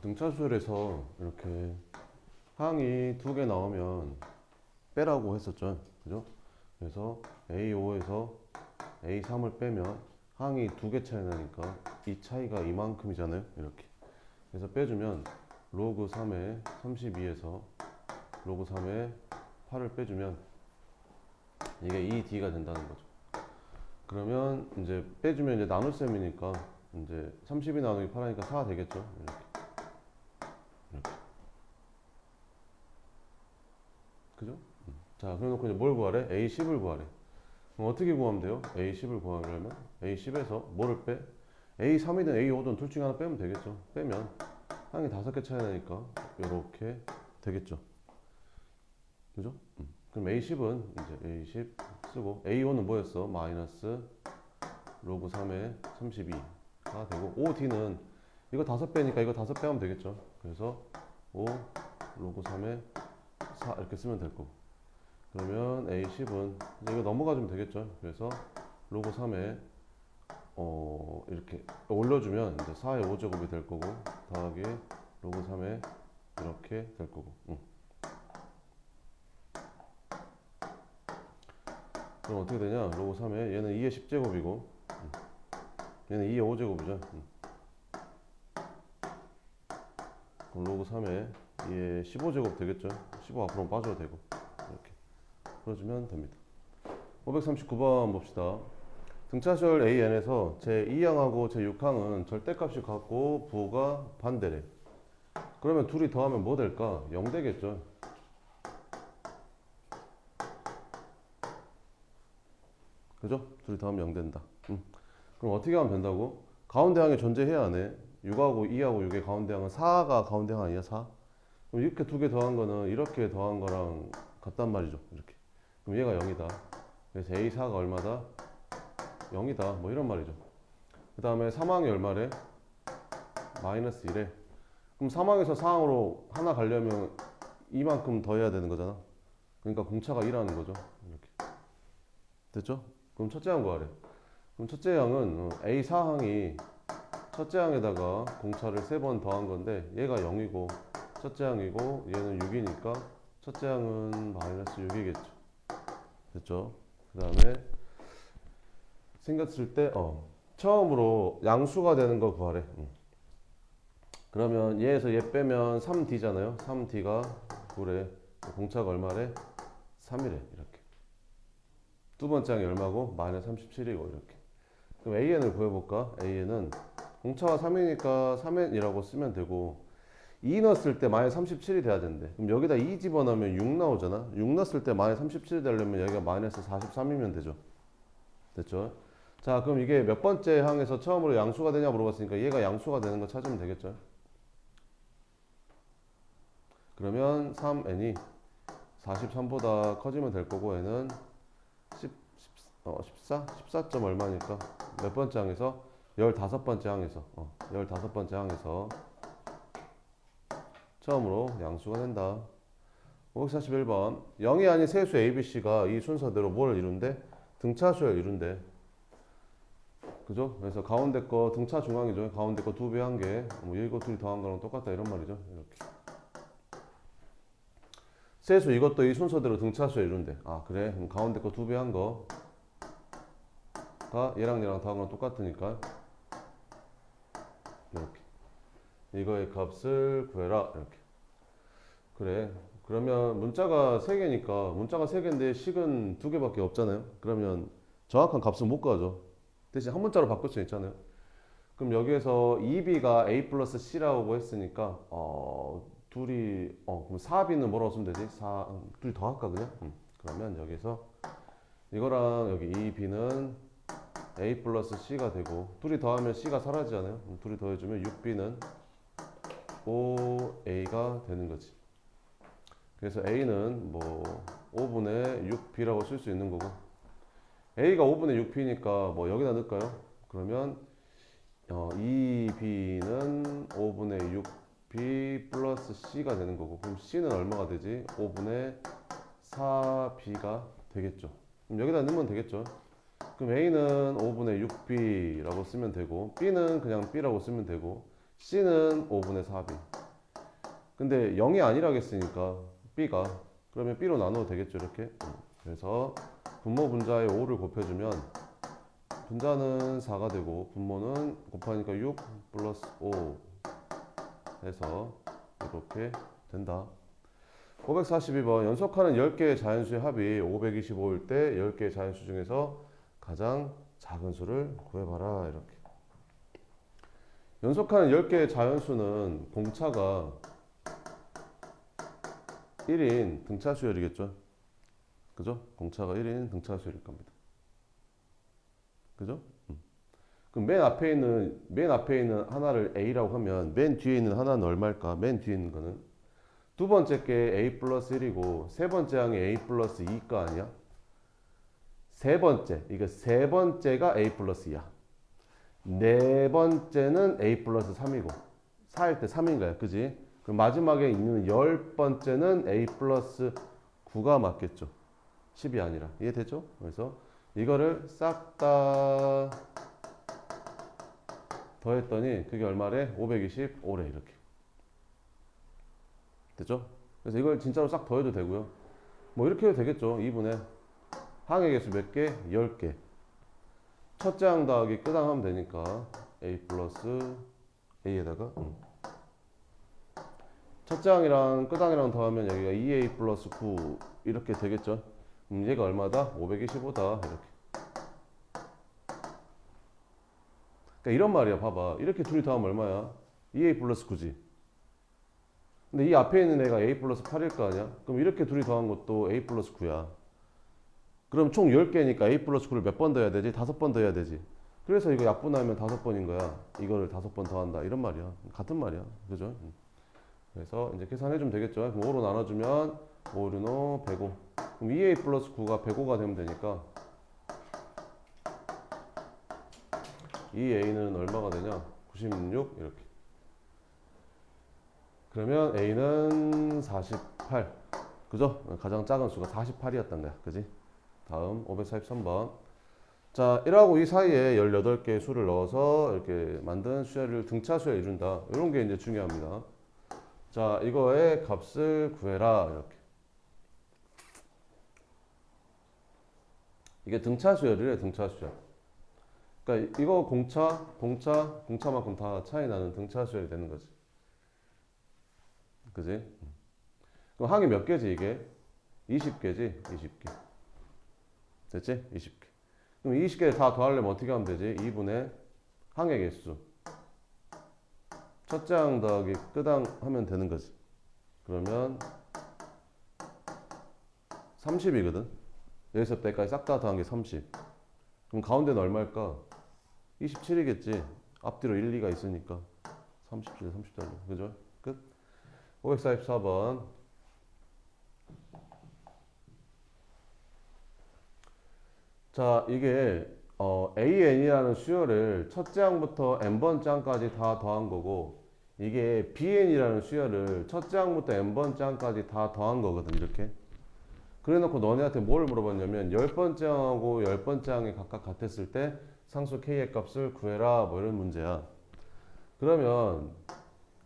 등차수열에서 이렇게 항이 두 개 나오면 빼라고 했었죠. 그죠? 그래서 A5에서 A3을 빼면 항이 두 개 차이 나니까 이 차이가 이만큼이잖아요. 이렇게. 그래서 빼주면 로그 3의 32에서 로그 3의 8을 빼주면 이게 2D가 된다는 거죠. 그러면 이제 빼주면 이제 나눗셈이니까 이제 32 나누기 8 하니까 4가 되겠죠. 이렇게. 이렇게. 그죠? 자, 그래 놓고 이제 뭘 구하래? A10을 구하래. 그럼 어떻게 구하면 돼요? A10을 구하려면 A10에서 뭐를 빼? A3이든 A5든 둘 중에 하나 빼면 되겠죠. 빼면 항이 5개 차이 나니까 이렇게 되겠죠. 그죠? 그럼 A10은 이제 A10 쓰고 A5는 뭐였어? 마이너스 로그 3의 32가 되고 OD는 이거 5배니까 이거 5배 하면 되겠죠. 그래서 5 로그 3의 4 이렇게 쓰면 될 거고. 그러면 A10은 이거 넘어가주면 되겠죠. 그래서 로그 3에 이렇게 올려주면 이제 4의 5제곱이 될 거고 더하기 로그 3에 이렇게 될 거고. 그럼 어떻게 되냐? 로그 3에 얘는 2의 10제곱이고 얘는 2의 5제곱이죠. 그럼 로그 3에 2의 15제곱 되겠죠. 15 앞으로 빠져도 되고 이렇게 풀어주면 됩니다. 539번 봅시다. 등차수열 AN에서 제2항하고 제6항은 절대값이 같고 부호가 반대래. 그러면 둘이 더하면 뭐 될까? 0 되겠죠. 그죠? 둘이 더하면 0 된다. 그럼 어떻게 하면 된다고? 가운데 항이 존재해야 하네. 6하고 2하고 6의 가운데 항은 4가 가운데 항 아니야? 4? 그럼 이렇게 두 개 더한 거는 이렇게 더한 거랑 같단 말이죠. 이렇게. 그럼 얘가 0이다. 그래서 A4가 얼마다? 0이다. 뭐 이런 말이죠. 그 다음에 3항이 얼마래? 마이너스 1에. 그럼 3항에서 4항으로 하나 가려면 이만큼 더 해야 되는 거잖아. 그러니까 공차가 1하는 거죠. 이렇게. 됐죠? 그럼 첫째 항 구하래. 그럼 첫째 항은 A4항이 첫째 항에다가 공차를 3번 더한 건데 얘가 0이고 첫째 항이고 얘는 6이니까 첫째 항은 마이너스 6이겠죠. 됐죠? 그 다음에 생겼을 때 처음으로 양수가 되는 거 구하래. 그러면 얘에서 얘 빼면 3D잖아요. 3D가 9래. 공차가 얼마래? 3이래. 이렇게. 두 번째 항이 얼마고? 마이너스 37이고 이렇게. 그럼 AN을 구해볼까? AN은 공차가 3이니까 3N이라고 쓰면 되고 2 넣었을 때 마이너스 37이 돼야 된대. 그럼 여기다 2 집어넣으면 6 나오잖아. 6 넣었을 때 마이너스 37이 되려면 여기가 마이너스 43이면 되죠. 됐죠? 자, 그럼 이게 몇 번째 항에서 처음으로 양수가 되냐 물어봤으니까 얘가 양수가 되는 거 찾으면 되겠죠. 그러면 3n이 43보다 커지면 될 거고 얘는 14점 얼마니까 몇 번째 항에서 15번째 항에서 15번째 항에서 처음으로 양수가 된다. 541번 0이 아닌 세수 ABC가 이 순서대로 뭘 이룬대? 등차수열 이룬대. 그죠? 그래서 가운데 거 등차 중앙이죠. 가운데 거 2배 한 개. 뭐 이거 둘이 더한 거랑 똑같다 이런 말이죠. 이렇게. 세수 이것도 이 순서대로 등차수열 이룬대. 아 그래? 그럼 가운데 거 2배 한 거가 얘랑 더한 거랑 똑같으니까 이렇게. 이거의 값을 구해라. 이렇게. 그래. 그러면 문자가 3개니까 문자가 3개인데 식은 2개밖에 없잖아요. 그러면 정확한 값은 못 구하죠. 대신 한 문자로 바꿀 수 있잖아요. 그럼 여기에서 2b가 a 플러스 c라고 했으니까 둘이 그럼 4b는 뭐라고 쓰면 되지? 둘이 더할까 그냥? 그러면 여기서 이거랑 여기 2b는 a 플러스 c가 되고 둘이 더하면 c가 사라지잖아요. 둘이 더해주면 6b는 5a가 되는 거지. 그래서 a는 뭐 5분의 6b라고 쓸 수 있는 거고 a가 5분의 6b니까 뭐 여기다 넣을까요? 그러면 2b는 5분의 6b 플러스 c가 되는 거고 그럼 c는 얼마가 되지? 5분의 4b가 되겠죠. 그럼 여기다 넣으면 되겠죠. 그럼 a는 5분의 6b라고 쓰면 되고 b는 그냥 b라고 쓰면 되고 C는 5분의 4B. 근데 0이 아니라겠으니까 B가 그러면 B로 나눠도 되겠죠 이렇게. 그래서 분모 분자에 5를 곱해주면 분자는 4가 되고 분모는 곱하니까 6 플러스 5 해서 이렇게 된다. 542번 연속하는 10개의 자연수의 합이 525일 때 10개의 자연수 중에서 가장 작은 수를 구해봐라. 이렇게 연속하는 10개의 자연수는 공차가 1인 등차 수열이겠죠. 그죠? 공차가 1인 등차 수열일 겁니다. 그죠? 그럼 맨 앞에 있는 하나를 A라고 하면 맨 뒤에 있는 하나는 얼마일까? 맨 뒤에 있는 거는 두 번째 게 A 플러스 1이고 세 번째 항이 A 플러스 2거 아니야? 이거 세 번째가 A 플러스 2야. 네 번째는 A 플러스 3이고 4일 때 3인 거야. 그지? 그럼 마지막에 있는 열 번째는 A 플러스 9가 맞겠죠. 10이 아니라. 이해되죠? 그래서 이거를 싹 다 더했더니 그게 얼마래? 525래 이렇게. 됐죠? 그래서 이걸 진짜로 싹 더해도 되고요. 뭐 이렇게 해도 되겠죠. 2분의 항의 개수 몇 개? 10개. 첫째 항 더하기 끝항 하면 되니까 A 플러스 A에다가 첫째 항이랑 끝항이랑 더하면 여기가 2A 플러스 9 이렇게 되겠죠. 얘가 얼마다? 525다 이렇게. 그러니까 이런 말이야. 봐봐. 이렇게 둘이 더하면 얼마야? 2A 플러스 9지. 근데 이 앞에 있는 애가 A 플러스 8일 거 아니야? 그럼 이렇게 둘이 더한 것도 A 플러스 9야. 그럼 총 10개니까 A 플러스 9를 몇 번 더해야 되지? 5번 더해야 되지. 그래서 이거 약분하면 5번인 거야. 이거를 5번 더한다. 이런 말이야. 같은 말이야. 그죠? 그래서 이제 계산해주면 되겠죠. 그럼 5로 나눠주면 5, 6, 105. 그럼 2A 플러스 9가 105가 되면 되니까 2A는 얼마가 되냐? 96 이렇게. 그러면 A는 48. 그죠? 가장 작은 수가 48이었던 거야. 그지? 다음 543번. 자, 1하고 2 사이에 18개의 수를 넣어서 이렇게 만든 수열을 등차 수열을 이룬다. 이런 게 이제 중요합니다. 자, 이거의 값을 구해라. 이렇게. 이게 등차 수열이래, 등차 수열. 그러니까 이거 공차만큼 다 차이 나는 등차 수열이 되는 거지. 그지? 그럼 항이 몇 개지 이게? 20개지? 20개. 됐지? 20개. 그럼 20개 다 더하려면 어떻게 하면 되지? 2분의 항의 개수. 첫째 항 더하기 끝항 하면 되는 거지. 그러면 30이거든. 여기서부터 여기까지 싹 다 더한 게 30. 그럼 가운데는 얼마일까? 27이겠지. 앞뒤로 1, 2가 있으니까 37, 30달러. 그죠? 끝. 544번. 자, 이게 AN이라는 수열을 첫째 항부터 n번째 항까지 다 더한 거고, 이게 BN이라는 수열을 첫째 항부터 n번째 항까지 다 더한 거거든. 이렇게. 그래 놓고 너네한테 뭘 물어봤냐면 10번째 항하고 10번째 항이 각각 같았을 때 상수 K의 값을 구해라, 뭐 이런 문제야. 그러면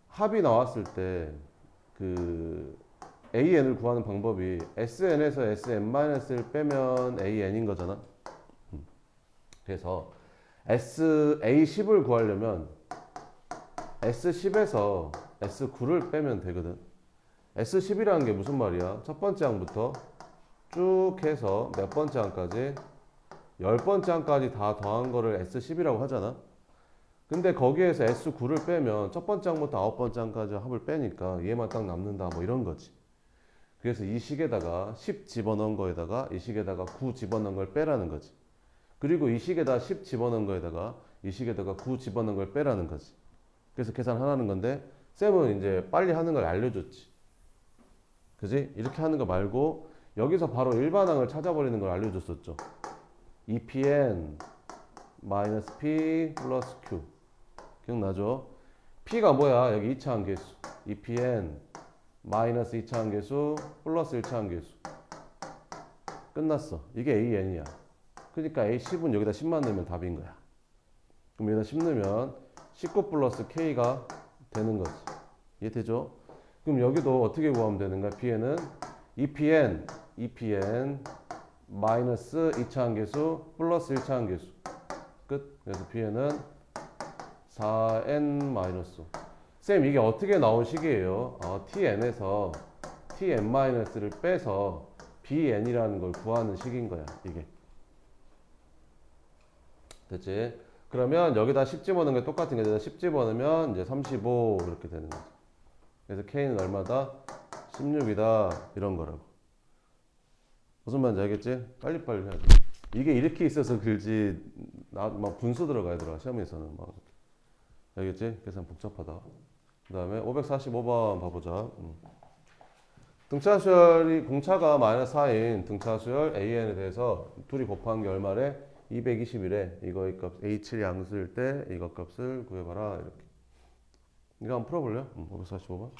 합이 나왔을 때 그 AN을 구하는 방법이 SN에서 SN-을 빼면 AN인 거잖아. 그래서 A10을 구하려면 S10에서 S9를 빼면 되거든. S10이라는 게 무슨 말이야? 첫 번째 항부터 쭉 해서 몇 번째 항까지? 10번째 항까지 다 더한 거를 S10이라고 하잖아. 근데 거기에서 S9를 빼면 첫 번째 항부터 9번째 항까지 합을 빼니까 얘만 딱 남는다, 뭐 이런 거지. 그래서 이 식에다가 10 집어넣은 거에다가 이 식에다가 9 집어넣은 걸 빼라는 거지. 그리고 이 식에다 10 집어넣은 거에다가 이 식에다가 9 집어넣은 걸 빼라는 거지. 그래서 계산하라는 건데, 쌤은 이제 빨리 하는 걸 알려줬지. 그지? 이렇게 하는 거 말고 여기서 바로 일반항을 찾아버리는 걸 알려줬었죠. EPN 마이너스 P 플러스 Q. 기억나죠? P가 뭐야? 여기 2차항 계수. EPN 마이너스 2차항 계수 플러스 1차항 계수. 끝났어. 이게 AN이야. 그러니까 A10은 여기다 10만 넣으면 답인 거야. 그럼 여기다 10 넣으면 19 플러스 K가 되는 거지. 이해되죠? 그럼 여기도 어떻게 구하면 되는가? Pn은 EPN 마이너스 2차 함계수 플러스 1차 함계수 끝. 그래서 Pn은 4n 마이너스. 쌤 이게 어떻게 나온 식이에요? Tn에서 Tn-를 빼서 Bn이라는 걸 구하는 식인 거야. 이게. 됐지? 그러면 여기다 10 집어넣는 게 똑같은 게, 10 집어넣으면 이제 35 이렇게 되는 거죠. 그래서 K는 얼마다? 16이다. 이런 거라고. 무슨 말인지 알겠지? 빨리빨리 해야 돼. 이게 이렇게 있어서 그렇지, 막 분수 들어가야 들어가. 시험에서는 막. 알겠지? 계산 복잡하다. 그 다음에 545번 봐보자. 등차수열이 공차가 마이너스 4인 등차수열 AN에 대해서 둘이 곱한 게 얼마래? 221에 이거의 값 H7 양수일 때 이거 값을 구해봐라. 이렇게. 이거 한번 풀어볼래요? 545번.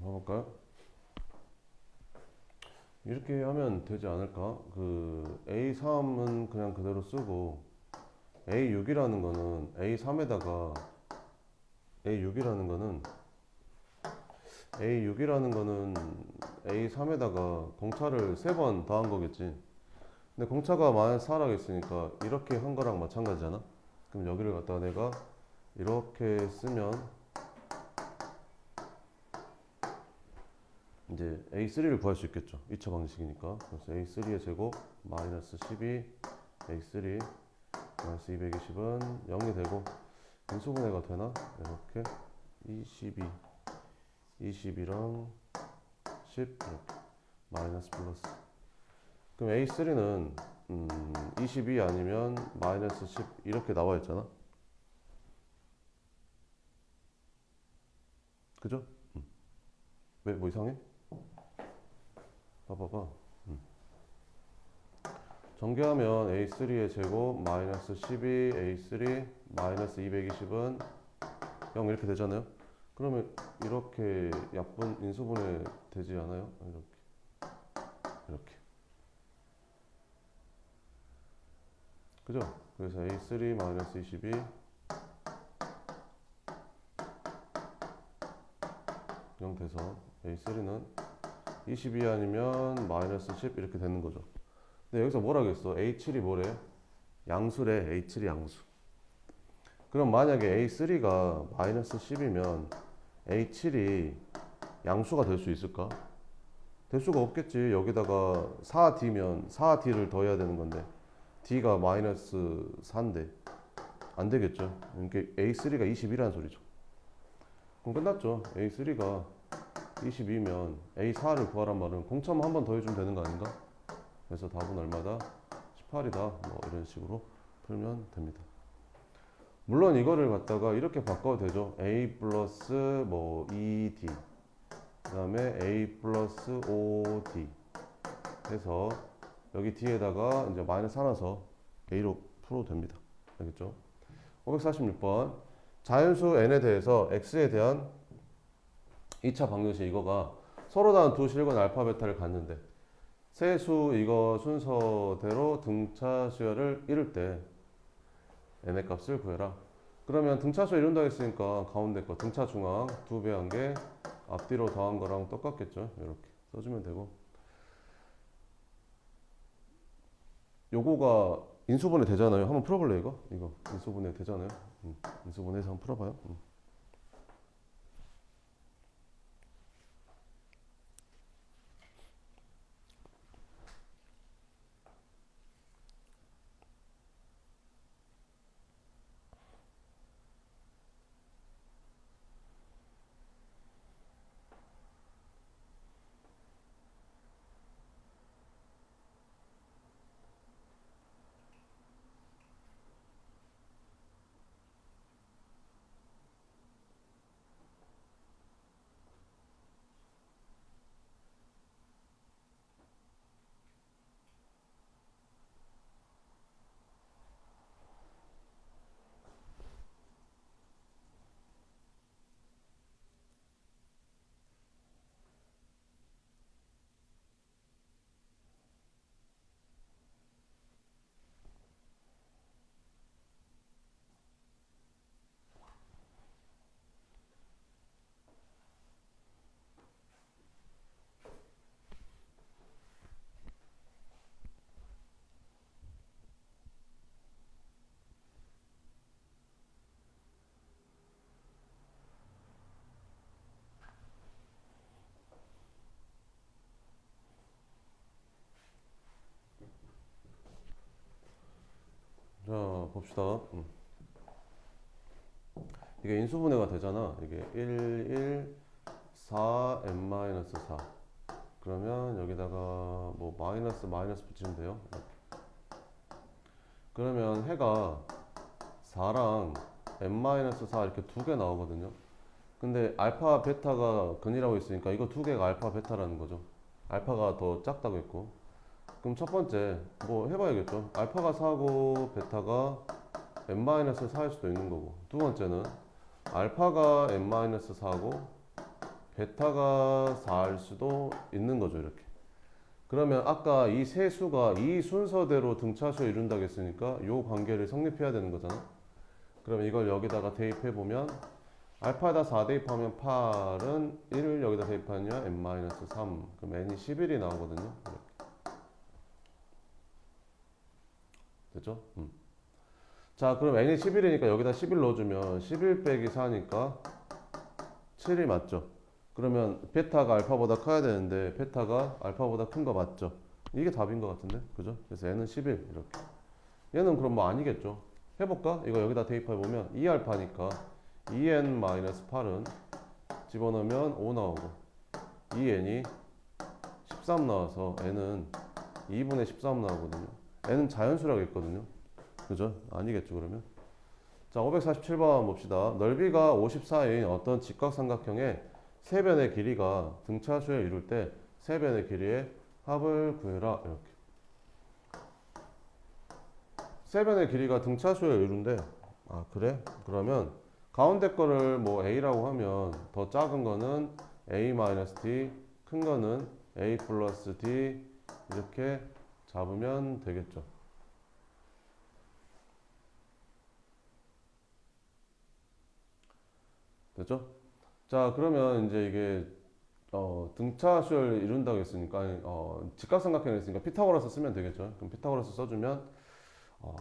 봐볼까요? 이렇게 하면 되지 않을까? 그 A3은 그냥 그대로 쓰고 A6이라는 거는 A3에다가 A6이라는 거는 A6이라는 거는 A3에다가 공차를 3번 더한 거겠지. 근데 공차가 마이너스 4라고 했으니까 이렇게 한 거랑 마찬가지잖아. 그럼 여기를 갖다가 내가 이렇게 쓰면 이제 A3를 구할 수 있겠죠. 2차 방식이니까. 그래서 A3의 제곱 마이너스 12 A3 마이너스 220은 0이 되고 인수분해가 되나? 이렇게 22 22랑 10 이렇게 마이너스 플러스. 그럼 A3는 22 아니면 마이너스 10 이렇게 나와 있잖아. 그죠? 왜 뭐 이상해? 봐봐봐. 전개하면 A3의 제곱 마이너스 12 A3 마이너스 220은 0 이렇게 되잖아요. 그러면 이렇게 약분 인수분해 되지 않아요? 이렇게 그죠? 그래서 A3 마이너스 22 0 돼서 A3는 22 아니면 마이너스 10 이렇게 되는 거죠. 근데 여기서 뭐라겠어? A7이 뭐래? 양수래. A7이 양수. 그럼 만약에 A3가 마이너스 10이면 A7이 양수가 될 수 있을까? 될 수가 없겠지. 여기다가 4D면 4D를 더해야 되는 건데 D가 마이너스 4인데 안 되겠죠. 그러니까 A3가 21이라는 소리죠. 그럼 끝났죠. A3가 22면 A4를 구하란 말은 공차만 한 번 더해주면 되는 거 아닌가? 그래서 답은 얼마다? 18이다. 뭐 이런 식으로 풀면 됩니다. 물론 이거를 갖다가 이렇게 바꿔도 되죠. A 플러스 뭐 2D 그 다음에 A 플러스 5D 해서 여기 D에다가 이제 마이너스 하나 서 A로 풀어도 됩니다. 알겠죠? 546번 자연수 n에 대해서 x에 대한 2차 방정식 이거가 서로 다른 두 실근 알파 베타를 갖는데 세수 이거 순서대로 등차 수열을 이룰 때 n의 값을 구해라. 그러면 등차 수열 이룬다 했으니까 가운데 거 등차 중앙 2배 한 게 앞뒤로 더한 거랑 똑같겠죠. 이렇게 써주면 되고 요거가 인수분해 되잖아요. 한번 풀어볼래 이거? 이거 인수분해 되잖아요. 인수분해해서 한번 풀어봐요. 자 봅시다. 이게 인수분해가 되잖아. 이게 1, 1, 4, n-4 그러면 여기다가 뭐 마이너스 붙이면 돼요. 그러면 해가 4랑 n-4 이렇게 두 개 나오거든요. 근데 알파 베타가 근이라고 있으니까 이거 두 개가 알파 베타라는 거죠. 알파가 더 작다고 했고. 그럼 첫 번째 뭐 해봐야겠죠. 알파가 4고 베타가 n-4일 수도 있는 거고. 두 번째는 알파가 n-4고 베타가 4일 수도 있는 거죠. 이렇게. 그러면 아까 이 세 수가 이 순서대로 등차수 이룬다고 했으니까 이 관계를 성립해야 되는 거잖아. 그럼 이걸 여기다가 대입해 보면 알파에다 4 대입하면 8은 1을 여기다 대입하면 n-3 그럼 n이 11이 나오거든요. 이렇게. 됐죠? 자 그럼 n이 11이니까 여기다 11 넣어주면 11 빼기 4니까 7이 맞죠? 그러면 베타가 알파보다 커야 되는데 베타가 알파보다 큰 거 맞죠? 이게 답인 것 같은데 그죠? 그래서 n은 11 이렇게. 얘는 그럼 뭐 아니겠죠? 해볼까? 이거 여기다 대입해보면 2알파니까 2n-8은 집어넣으면 5 나오고 2n이 13 나와서 n은 2분의 13 나오거든요. n은 자연수라고 했거든요. 그죠? 아니겠죠 그러면? 자 547번 봅시다. 넓이가 54인 어떤 직각삼각형의 세 변의 길이가 등차수를 이룰 때 세 변의 길이의 합을 구해라. 이렇게. 세 변의 길이가 등차수를 이룬대. 아 그래? 그러면 가운데 거를 뭐 a라고 하면 더 작은 거는 a-d, 큰 거는 a 플러스 d 이렇게 잡으면 되겠죠. 됐죠? 자 그러면 이제 이게 등차수를 이룬다고 했으니까 직각삼각형을 했으니까 피타고라스 쓰면 되겠죠. 그럼 피타고라스 써주면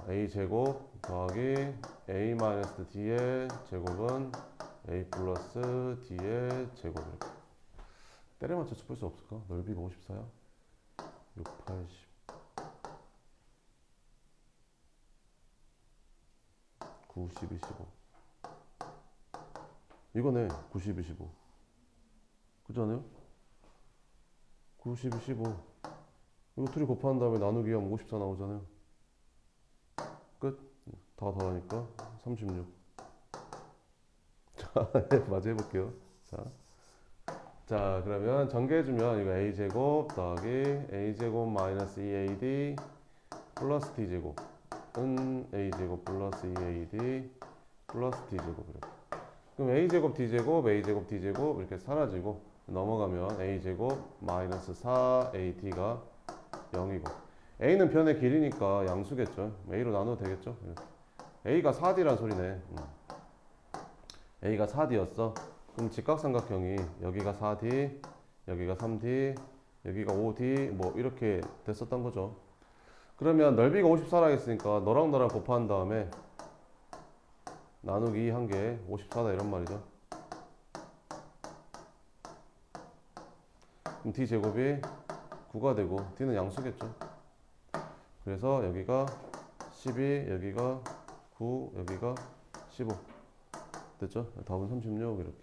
a 제곱 더하기 a 마이너스 d의 제곱은 a 플러스 d의 제곱 이렇게. 때려 맞춰서 풀 수 없을까? 넓이가 54야? 6, 80 9, 12, 15 이거네 90, 15 그렇지 않아요? 90, 15 이거 둘이 곱한 다음에 나누기 하면 54 나오잖아요. 끝. 다 더하니까 36. 자, 마저 해볼게요. 자, 그러면 전개해주면 이거 a제곱 더하기 a제곱 마이너스 2ad 플러스 d제곱 a제곱 플러스 2ad 플러스 d제곱 이렇게. 그럼 a제곱 d제곱 a제곱 d제곱 이렇게 사라지고 넘어가면 a제곱 마이너스 4ad가 0이고 a는 변의 길이니까 양수겠죠. a로 나눠도 되겠죠. a가 4d란 소리네. a가 4d였어. 그럼 직각삼각형이 여기가 4d, 여기가 3d, 여기가 5d 뭐 이렇게 됐었던 거죠. 그러면 넓이가 54라 했으니까 너랑 너랑 곱한 다음에 나누기 2 한 개 54다 이런 말이죠. 그럼 d제곱이 9가 되고 d는 양수겠죠. 그래서 여기가 12, 여기가 9, 여기가 15 됐죠? 답은 36 이렇게.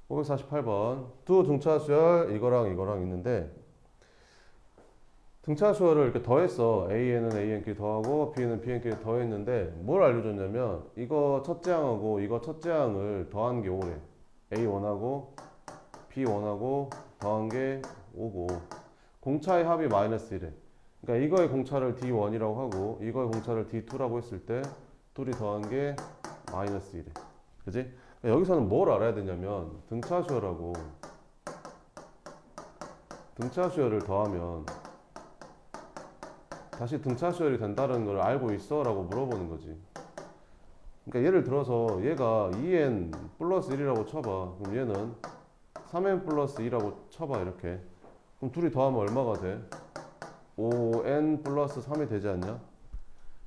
548번 두 등차수열 이거랑 있는데 등차수열을 이렇게 더했어. A에는 An끼리 더하고 B는 Bn끼리 더했는데 뭘 알려줬냐면 이거 첫째 항하고 이거 첫째 항을 더한 게 5래. A1하고 B1하고 더한 게 5고 공차의 합이 마이너스 1래. 그러니까 이거의 공차를 D1이라고 하고 이거의 공차를 D2라고 했을 때 둘이 더한 게 마이너스 1래. 그지? 그러니까 여기서는 뭘 알아야 되냐면 등차수열하고 등차수열을 더하면 다시 등차수열이 된다는 걸 알고 있어? 라고 물어보는 거지. 그러니까 예를 들어서 얘가 2n 플러스 1이라고 쳐봐. 그럼 얘는 3n 플러스 2라고 쳐봐. 이렇게. 그럼 둘이 더하면 얼마가 돼? 5n 플러스 3이 되지 않냐?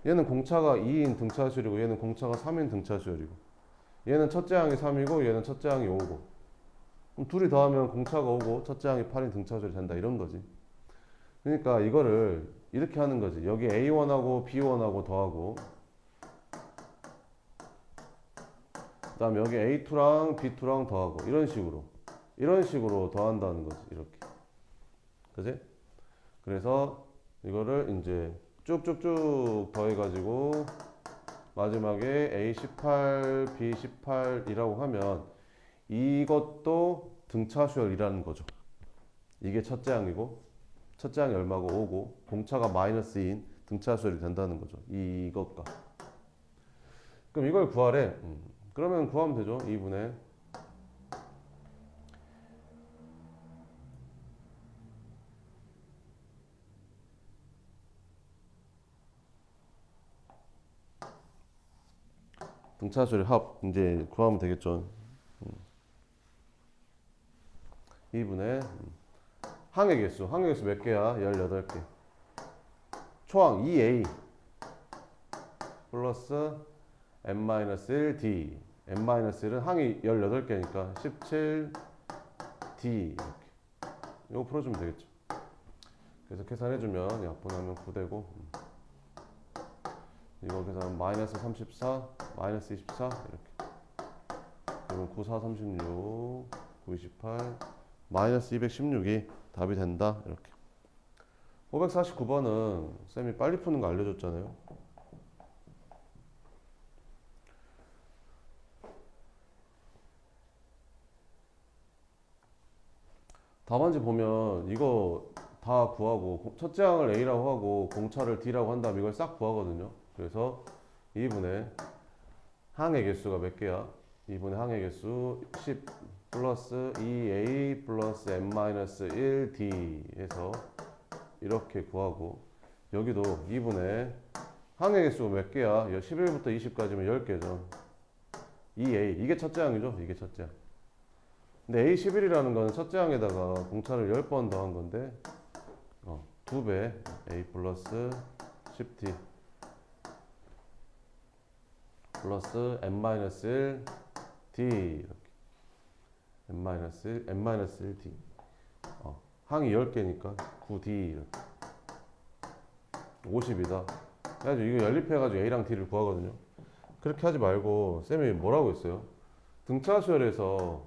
얘는 공차가 2인 등차수열이고 얘는 공차가 3인 등차수열이고 얘는 첫째 항이 3이고 얘는 첫째 항이 5고 그럼 둘이 더하면 공차가 5고 첫째 항이 8인 등차수열이 된다 이런 거지. 그러니까 이거를 이렇게 하는 거지. 여기 A1하고 B1하고 더하고 그 다음에 여기 A2랑 B2랑 더하고 이런 식으로 더한다는 거지. 이렇게. 그지? 그래서 이거를 이제 쭉쭉쭉 더해가지고 마지막에 A18, B18이라고 하면 이것도 등차수열이라는 거죠. 이게 첫째 항이고 첫째 항이 얼마고 5고 공차가 마이너스 2인 등차수열이 된다는 거죠. 이것과. 그럼 이걸 구하래. 그러면 구하면 되죠. 2분의 등차수열 합 이제 구하면 되겠죠. 2분의 항의 개수 몇 개야? 18개. 초항 2a 플러스 n-1d n-1은 항이 18개니까 17d 이렇게. 이거 풀어주면 되겠죠. 그래서 계산해주면 약분하면 9되고 이거 계산하면 마이너스 34 마이너스 24 이렇게. 그러면 9, 4, 36 9, 28 마이너스 216이 답이 된다 이렇게. 549번은 쌤이 빨리 푸는 거 알려줬잖아요. 답안지 보면 이거 다 구하고 첫째 항을 A라고 하고 공차를 D라고 한 다음에 이걸 싹 구하거든요. 그래서 2분의 항의 개수가 몇 개야? 2분의 항의 개수 10 플러스 2A 플러스 n-1D 해서 이렇게 구하고 여기도 2분의 항의 개수가 몇 개야? 11부터 20까지면 10개죠. 2A 이게 첫째 항이죠. 이게 첫째 항. 근데 A11이라는 건 첫째 항에다가 공차를 10번 더한 건데 2배 A 플러스 10D 플러스 n-1 D 이렇게 n-1D 항이 10개니까 9D 이렇게 50이다. 그래가지고 이거 연립해가지고 A랑 D를 구하거든요. 그렇게 하지 말고 쌤이 뭐라고 했어요? 등차수열에서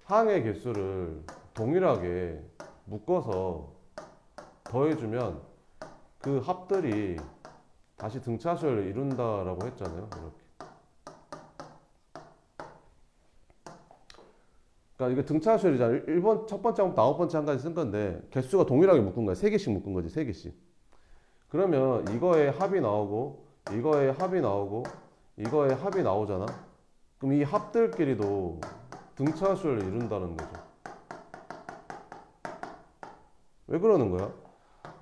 항의 개수를 동일하게 묶어서 더해주면 그 합들이 다시 등차수열을 이룬다라고 했잖아요. 이렇게. 그러니까 이게 등차수열이잖아. 1번 첫 번째 항부터 9번째 항까지 쓴 건데 개수가 동일하게 묶은 거야. 3개씩 묶은 거지. 3개씩. 그러면 이거의 합이 나오고 이거의 합이 나오고 이거의 합이 나오잖아. 그럼 이 합들끼리도 등차수를 이룬다는 거죠. 왜 그러는 거야?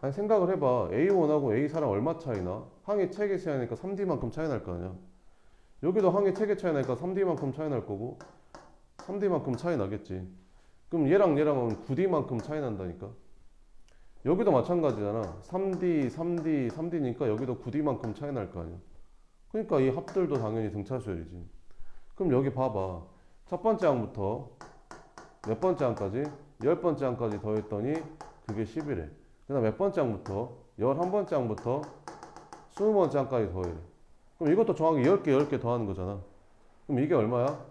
아니 생각을 해봐. A1하고 A4랑 얼마 차이나? 항이 체계 차이니까 3D만큼 차이 날 거 아니야. 여기도 항이 체계 차이 나니까 3D만큼 차이 날 거고 3D만큼 차이 나겠지. 그럼 얘랑 얘랑은 9D만큼 차이 난다니까. 여기도 마찬가지잖아. 3D, 3D, 3D니까 여기도 9D만큼 차이 날 거 아니야. 그러니까 이 합들도 당연히 등차수열이지. 그럼 여기 봐봐. 첫 번째 항부터 몇 번째 항까지? 10번째 항까지 더했더니 그게 10이래. 그 다음 몇 번째 항부터? 11번째 항부터 20번째 항까지 더해. 그럼 이것도 정확히 10개 더하는 거잖아. 그럼 이게 얼마야?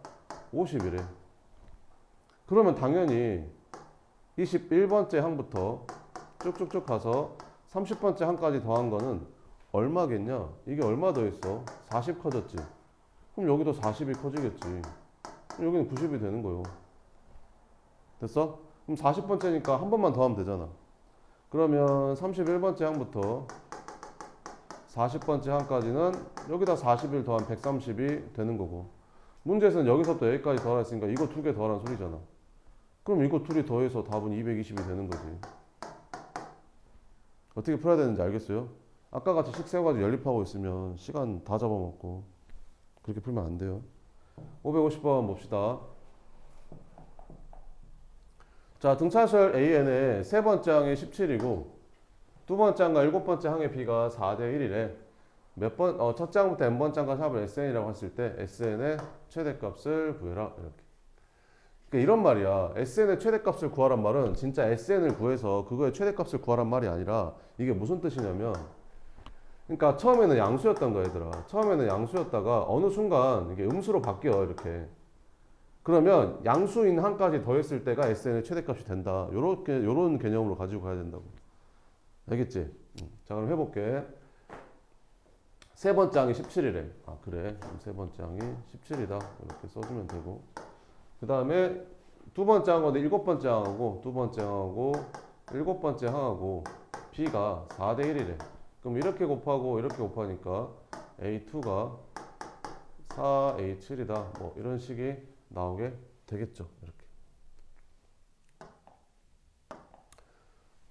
50이래. 그러면 당연히 21번째 항부터 쭉쭉쭉 가서 30번째 항까지 더한 거는 얼마겠냐? 이게 얼마 더했어? 40 커졌지. 그럼 여기도 40이 커지겠지. 그럼 여기는 90이 되는 거요. 됐어? 그럼 40번째니까 한 번만 더 하면 되잖아. 그러면 31번째 항부터 40번째 항까지는 여기다 41 더한 130이 되는 거고, 문제에서는 여기서부터 여기까지 더하라 했으니까 이거 두 개 더하라는 소리잖아. 그럼 이거 둘이 더해서 답은 220이 되는 거지. 어떻게 풀어야 되는지 알겠어요? 아까 같이 식 세워가지고 연립하고 있으면 시간 다 잡아먹고 그렇게 풀면 안 돼요. 550번 봅시다. 자, 등차수열 AN의 세 번째 항이 17이고 두 번째 항과 일곱 번째 항의 B가 4대 1이래. 첫째 항부터 n번째 항까지 합을 SN이라고 했을 때 SN의 최대값을 구해라. 이렇게. 그러니까 이런 말이야. SN의 최대값을 구하란 말은 진짜 SN을 구해서 그거의 최대값을 구하란 말이 아니라 이게 무슨 뜻이냐면, 그러니까 처음에는 양수였던 거야, 얘들아. 처음에는 양수였다가 어느 순간 이게 음수로 바뀌어, 이렇게. 그러면 양수인 항까지 더했을 때가 SN의 최대값이 된다. 요런 개념으로 가지고 가야 된다고. 알겠지? 자, 그럼 해볼게. 세 번째 항이 17이래. 아, 그래. 그럼 세 번째 항이 17이다. 이렇게 써주면 되고. 그 다음에 두 번째 항하고 일곱 번째 항하고 두 번째 항하고 일곱 번째 항하고 B가 4대 1이래. 그럼 이렇게 곱하고 이렇게 곱하니까 A2가 4A7이다. 뭐 이런 식이 나오게 되겠죠. 이렇게.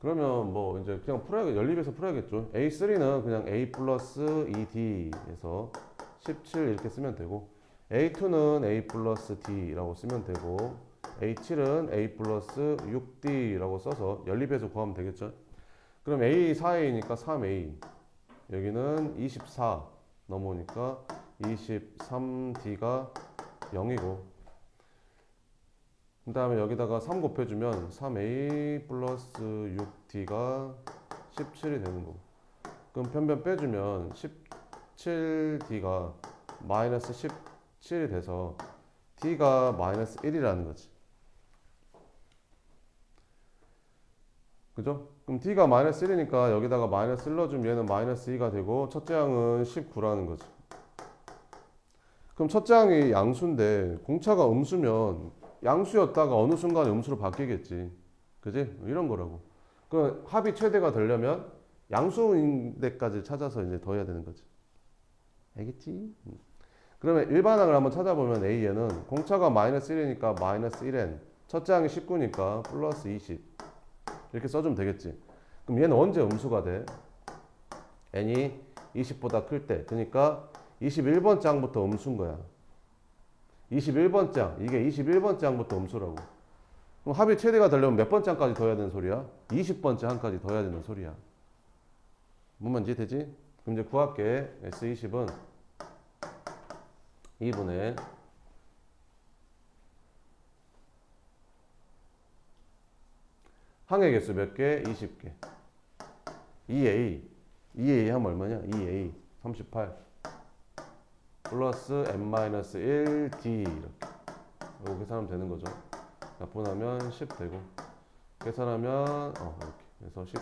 그러면 뭐 이제 그냥 연립해서 풀어야겠죠. A3는 그냥 A 플러스 2D에서 17 이렇게 쓰면 되고, A2는 A 플러스 D라고 쓰면 되고, A7은 A 플러스 6D라고 써서 연립해서 구하면 되겠죠. 그럼 A 4A니까 3A, 여기는 24 넘어오니까 23D가 0이고, 그 다음에 여기다가 3 곱해주면 3A 플러스 6D가 17이 되는 거고, 그럼 편변 빼주면 17D가 마이너스 17이 돼서 D가 마이너스 1이라는 거지. 그죠? 그럼 D가 마이너스 1이니까 여기다가 마이너스 1 넣어주면 얘는 마이너스 2가 되고 첫째 항은 19라는 거지. 그럼 첫째 항이 양수인데 공차가 음수면 양수였다가 어느 순간에 음수로 바뀌겠지. 그지? 이런 거라고. 그 합이 최대가 되려면 양수인 데까지 찾아서 이제 더해야 되는 거지. 알겠지? 그러면 일반항을 한번 찾아보면 A에는 공차가 마이너스 1이니까 마이너스 1n, 첫째 항이 19니까 플러스 20 이렇게 써주면 되겠지. 그럼 얘는 언제 음수가 돼? n이 20보다 클 때. 그러니까 21번째 항부터 음수인 거야. 21번째 항, 이게 21번째 항부터 음수라고. 그럼 합이 최대가 되려면 몇 번째 항까지 더해야 되는 소리야? 20번째 항까지 더해야 되는 소리야. 뭔 말인지 되지? 그럼 이제 구할게. S20은 2분의 항의 개수 몇 개? 20개. 2A 하면 얼마냐? 2A 38 플러스 n-1d 이렇게. 이거 계산하면 되는 거죠. 약분하면 10 되고, 계산하면 이렇게 그래서 10.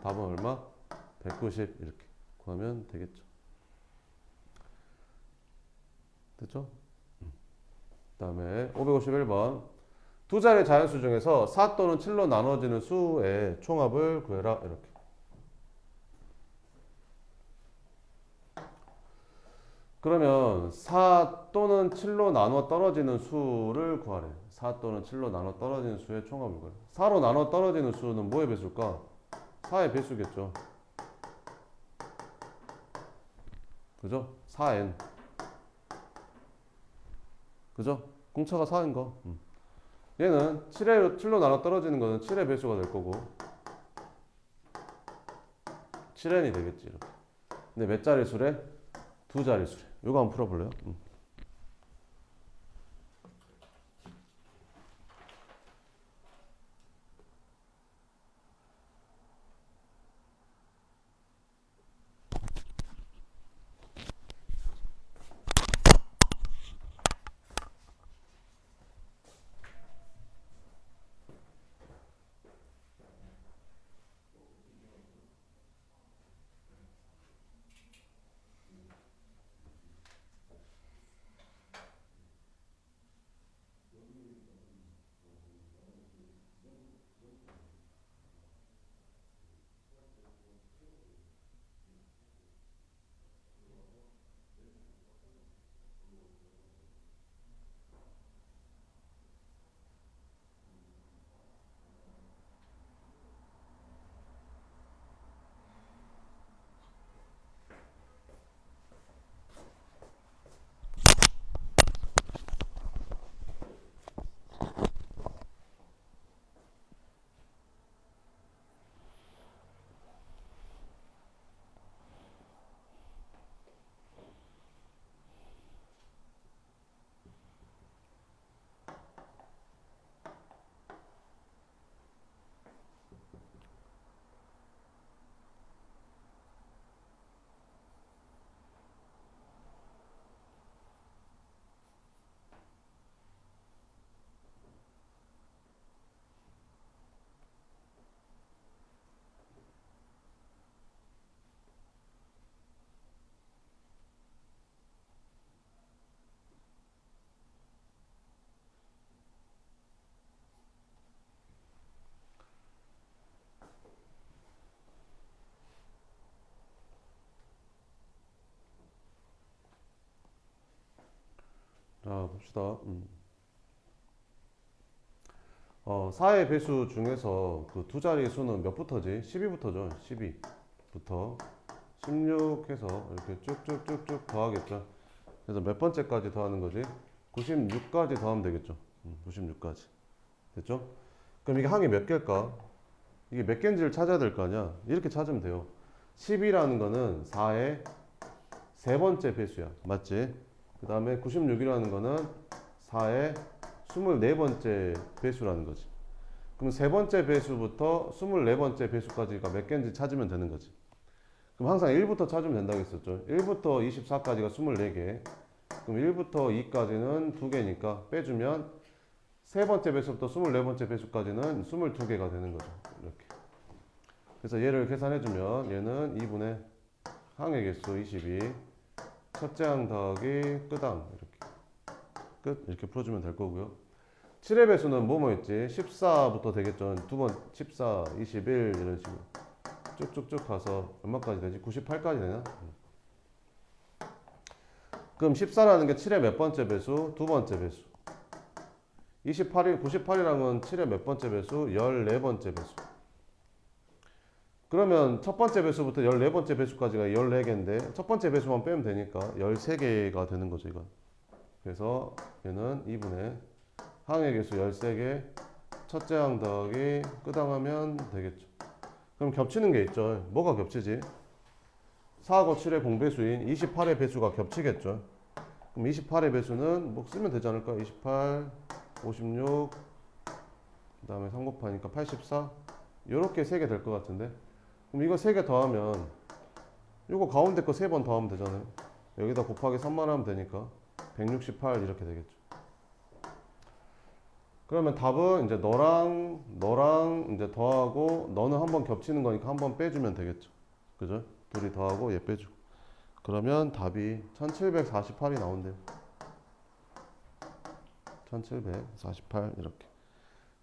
답은 얼마? 190 이렇게 구하면 되겠죠. 됐죠? 그 다음에 551번. 두 자리 자연수 중에서 4 또는 7로 나눠지는 수의 총합을 구해라. 이렇게. 그러면 4 또는 7로 나눠 떨어지는 수를 구하래. 4 또는 7로 나눠 떨어지는 수의 총합을 구하래. 4로 나눠 떨어지는 수는 뭐의 배수일까? 4의 배수겠죠. 그죠? 4n. 그죠? 공차가 4인 거. 얘는 7로 나눠 떨어지는 거는 7의 배수가 될 거고 7n이 되겠지. 이렇게. 근데 몇 자리 수래? 두 자리 수래. 이거 한번 풀어볼래요? 자, 봅시다. 4의 배수 중에서 그 두 자리 수는 몇부터지? 12부터죠. 12부터 16 해서 이렇게 쭉쭉쭉쭉 더하겠죠. 그래서 몇 번째까지 더하는 거지? 96까지 더하면 되겠죠. 96까지. 됐죠? 그럼 이게 항이 몇 개일까? 이게 몇 개인지를 찾아야 될 거 아니야? 이렇게 찾으면 돼요. 10이라는 거는 4의 세 번째 배수야. 맞지? 그 다음에 96이라는 거는 4의 24번째 배수라는 거지. 그럼 세 번째 배수부터 24번째 배수까지가 몇 개인지 찾으면 되는 거지. 그럼 항상 1부터 찾으면 된다고 했었죠. 1부터 24까지가 24개. 그럼 1부터 2까지는 2개니까 빼주면 세 번째 배수부터 24번째 배수까지는 22개가 되는 거죠. 이렇게. 그래서 얘를 계산해주면 얘는 2분의 항의 개수 22, 첫째 항 더하기 끝항 이렇게. 끝. 이렇게 풀어주면 될 거고요. 7의 배수는 뭐였지? 14부터 되겠죠. 두 번 14, 21 이런 식으로 쭉쭉쭉 가서 얼마까지 되지? 98까지 되나? 그럼 14라는 게 7의 몇 번째 배수? 두 번째 배수. 98이란 건 7의 몇 번째 배수? 14번째 배수. 그러면 첫 번째 배수부터 14번째 배수까지가 14개인데 첫 번째 배수만 빼면 되니까 13개가 되는 거죠, 이건. 그래서 얘는 2분의 항의 개수 13개, 첫째 항 더하기 끝항 하면 되겠죠. 그럼 겹치는 게 있죠. 뭐가 겹치지? 4하고 7의 공배수인 28의 배수가 겹치겠죠. 그럼 28의 배수는 뭐 쓰면 되지 않을까? 28, 56, 그 다음에 3 곱하니까 84 요렇게 3개 될 것 같은데 그럼 이거 3개 더하면 이거 가운데 거 3번 더하면 되잖아요. 여기다 곱하기 3만 하면 되니까 168 이렇게 되겠죠. 그러면 답은 이제 너랑 이제 더하고 너는 한번 겹치는 거니까 한번 빼주면 되겠죠. 그죠? 둘이 더하고 얘 빼주고. 그러면 답이 1748이 나온대요. 1748 이렇게.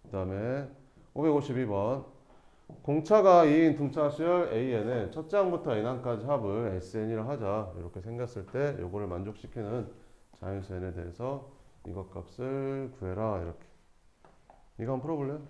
그 다음에 552번 공차가 2인 등차수열 AN의 첫째 항부터 n항까지 합을 SN이라 하자. 이렇게 생겼을 때 요거를 만족시키는 자연수 n에 대해서 이것 값을 구해라. 이렇게. 이거 한번 풀어볼래요?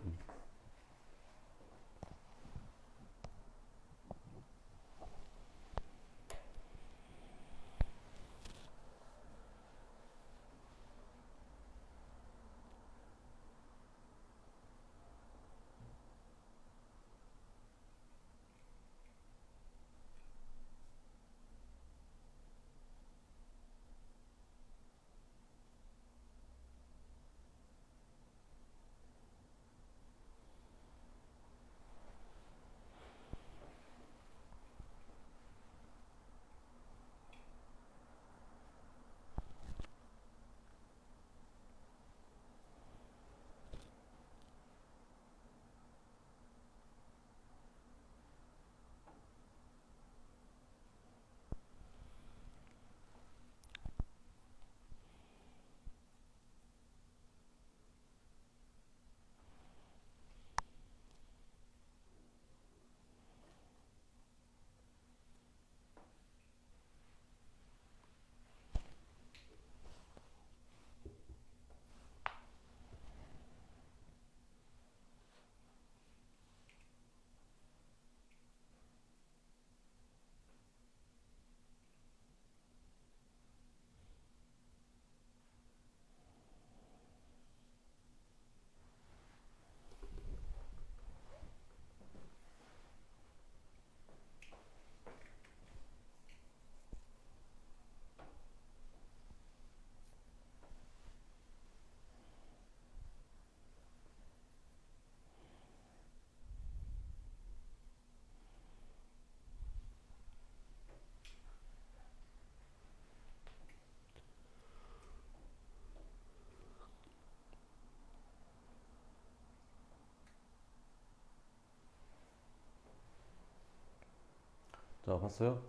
자, 봤어요?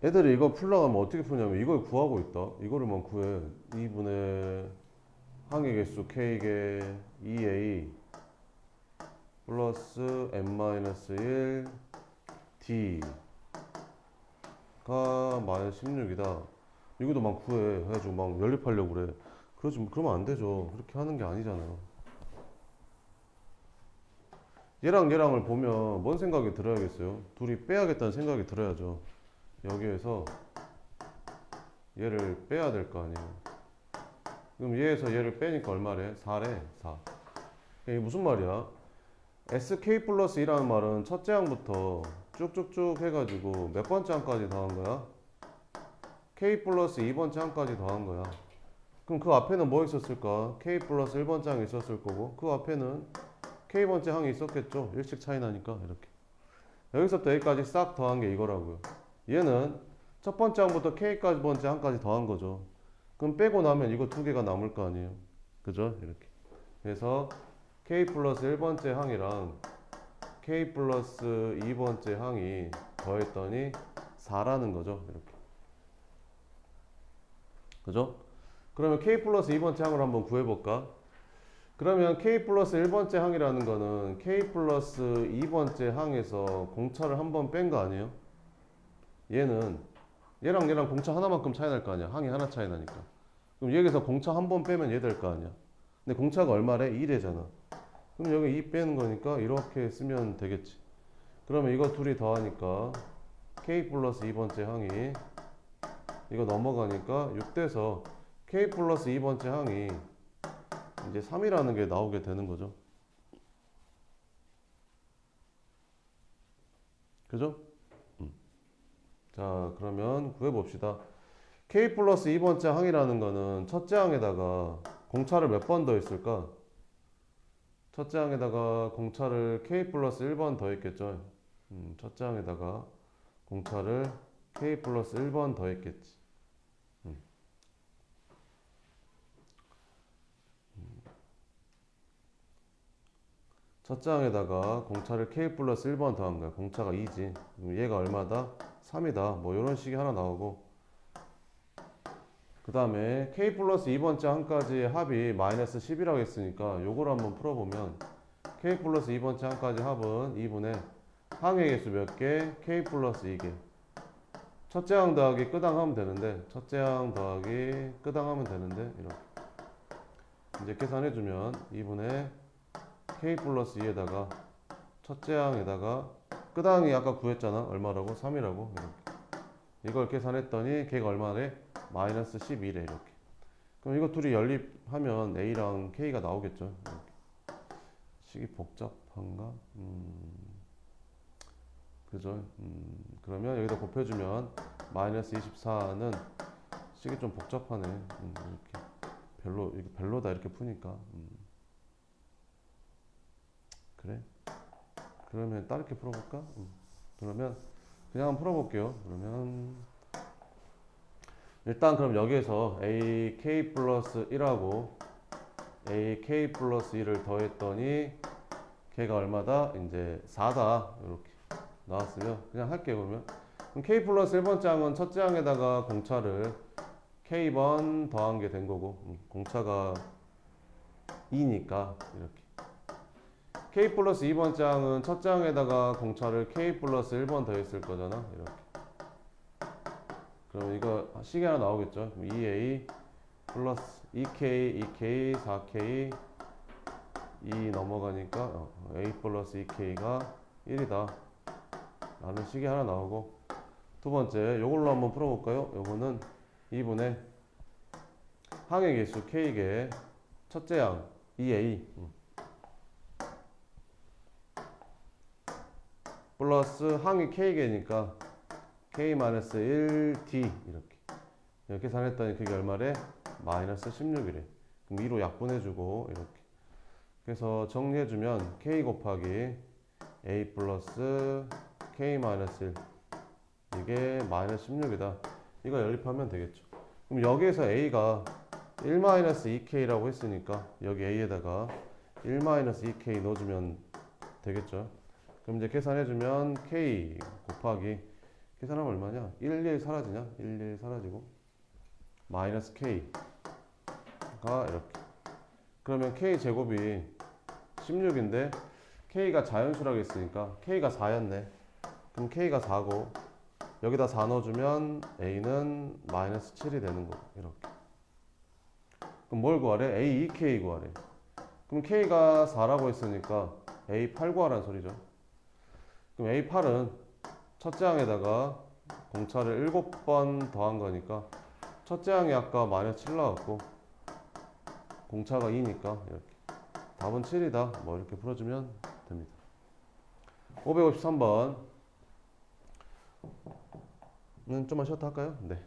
애들이 이거 풀려고 하면 어떻게 푸냐면 이걸 구하고 있다. 이거를만 구해. 2분의 항의 개수 K개 2A 플러스 n-1 D가 마이너스 16이다. 이것도 막 구해. 해가지고 막 연립하려고 그래. 그러면 안 되죠. 그렇게 하는 게 아니잖아요. 얘랑 얘랑을 보면 뭔 생각이 들어야겠어요? 둘이 빼야겠다는 생각이 들어야죠. 여기에서 얘를 빼야 될 거 아니에요. 그럼 얘에서 얘를 빼니까 얼마래? 4래. 4. 이게 무슨 말이야? SK 플러스 2라는 말은 첫째 항부터 쭉쭉쭉 해가지고 몇 번째 항까지 더한 거야? K 플러스 2번째 항까지 더한 거야. 그럼 그 앞에는 뭐 있었을까? K 플러스 1번째 항이 있었을 거고 그 앞에는 K번째 항이 있었겠죠. 일씩 차이 나니까 이렇게. 여기서부터 여기까지 싹 더한 게 이거라고요. 얘는 첫 번째 항부터 K까지 번째 항까지 더한 거죠. 그럼 빼고 나면 이거 두 개가 남을 거 아니에요. 그죠? 이렇게. 그래서 K 플러스 1번째 항이랑 K 플러스 2번째 항이 더했더니 4라는 거죠. 이렇게. 그죠? 그러면 K 플러스 2번째 항을 한번 구해볼까? 그러면 K 플러스 1번째 항이라는 거는 K 플러스 2번째 항에서 공차를 한 번 뺀 거 아니에요? 얘는 얘랑 얘랑 공차 하나만큼 차이 날 거 아니야. 항이 하나 차이 나니까. 그럼 여기서 공차 한 번 빼면 얘 될 거 아니야. 근데 공차가 얼마래? 2래잖아. 그럼 여기 2 빼는 거니까 이렇게 쓰면 되겠지. 그러면 이거 둘이 더하니까 K 플러스 2번째 항이 이거 넘어가니까 6돼서 K 플러스 2번째 항이 이제 3이라는 게 나오게 되는 거죠. 그죠? 자, 그러면 구해봅시다. K 플러스 2번째 항이라는 거는 첫째 항에다가 공차를 몇 번 더했을까? 첫째 항에다가 공차를 K 플러스 1번 더했겠죠. 첫째 항에다가 공차를 K 플러스 1번 더했겠지. 첫째 항에다가 공차를 K 플러스 1번 더한 거야. 공차가 2지. 얘가 얼마다? 3이다. 뭐 이런 식이 하나 나오고. 그 다음에 K 플러스 2번째 항까지 합이 마이너스 10이라고 했으니까 요걸 한번 풀어보면 k 플러스 2번째 항까지 합은 2분의 항의 개수 몇 개? k 플러스 2개. 첫째 항 더하기 끝항 하면 되는데, 첫째 항 더하기 끝항 하면 되는데, 이렇게. 이제 계산해주면 2분의 k 플러스 2에다가 첫째 항에다가 끝항이 아까 구했잖아. 얼마라고? 3이라고. 이렇게. 이걸 계산했더니 걔가 얼마래? 마이너스 11에 이렇게. 그럼 이거 둘이 연립하면 a랑 k가 나오겠죠. 이렇게. 식이 복잡한가? 그죠? 그러면 여기다 곱해주면 마이너스 24는 식이 좀 복잡하네. 이렇게 이거 별로다 이렇게 푸니까. 그래? 그러면 다르게 풀어볼까? 그러면 그냥 한번 풀어볼게요. 그러면 일단 그럼 여기에서 AK 플러스 1하고 AK 플러스 2를 더했더니 걔가 얼마다? 이제 4다. 이렇게 나왔으면 그냥 할게요. 그럼 K 플러스 1번째 항은 첫째 항에다가 공차를 K번 더한 게 된 거고 공차가 2니까 이렇게. K 플러스 2번째 항은 첫째 항에다가 공차를 K 플러스 1번 더했을 거잖아. 이렇게. 그럼 이거 식이 하나 나오겠죠. 2A 플러스 2K, 2K, 4K 2 넘어가니까 A 플러스 2K가 1이다 라는 식이 하나 나오고, 두 번째 요걸로 한번 풀어볼까요? 요거는 2분의 항의 개수 K개 첫째 항 2A 플러스 항이 K개니까 K-1D 이렇게 계산했더니 그게 얼마래? 마이너스 16이래. 그럼 2로 약분해주고 이렇게. 그래서 정리해주면 K 곱하기 A 플러스 K-1 이게 마이너스 16이다. 이거 연립하면 되겠죠. 그럼 여기에서 A가 1-2K라고 했으니까 여기 A에다가 1-2K 넣어주면 되겠죠. 그럼 이제 계산해주면 K 곱하기 계산하면 얼마냐? 1, 1 사라지냐? 1, 1 사라지고 마이너스 K가 이렇게. 그러면 K 제곱이 16인데 K가 자연수라고 했으니까 K가 4였네. 그럼 K가 4고 여기다 4 넣어주면 A는 마이너스 7이 되는 거고 이렇게. 그럼 뭘 구하래? A 2K 구하래. 그럼 K가 4라고 했으니까 A 8 구하라는 소리죠. 그럼 A 8은 첫째 항에다가 공차를 7번 더한 거니까 첫째 항이 아까 마이너스 7 나왔고 공차가 2니까 이렇게. 답은 7이다. 뭐 이렇게 풀어주면 됩니다. 553번은 좀만 쉬었다 할까요? 네.